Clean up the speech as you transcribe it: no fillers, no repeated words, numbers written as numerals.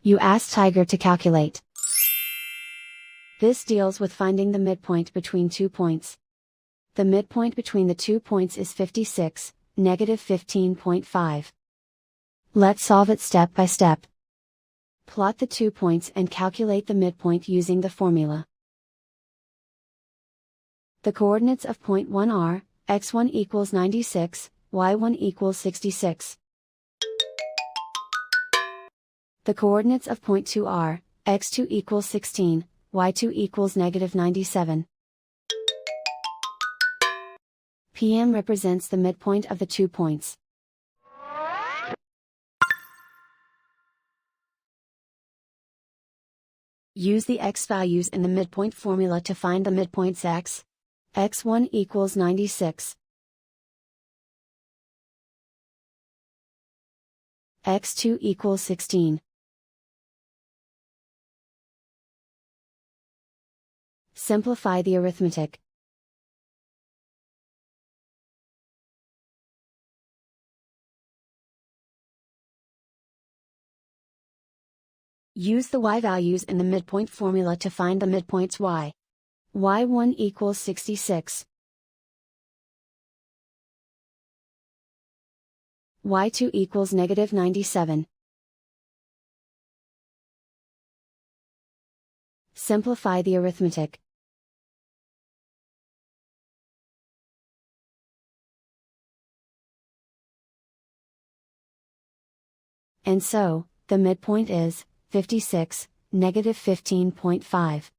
You ask Tiger to calculate. This deals with finding the midpoint between 2 points. The midpoint between the 2 points is 56, negative 15.5. Let's solve it step by step. Plot the 2 points and calculate the midpoint using the formula. The coordinates of point 1 are, x1 equals 96, y1 equals 66. The coordinates of point 2 are, x2 equals 16, y2 equals negative 97. PM represents the midpoint of the 2 points. Use the x values in the midpoint formula to find the midpoints x. x1 equals 96. x2 equals 16. Simplify the arithmetic. Use the y values in the midpoint formula to find the midpoints y. y1 equals 66. y2 equals negative 97. Simplify the arithmetic. And so, the midpoint is 56, negative 15.5.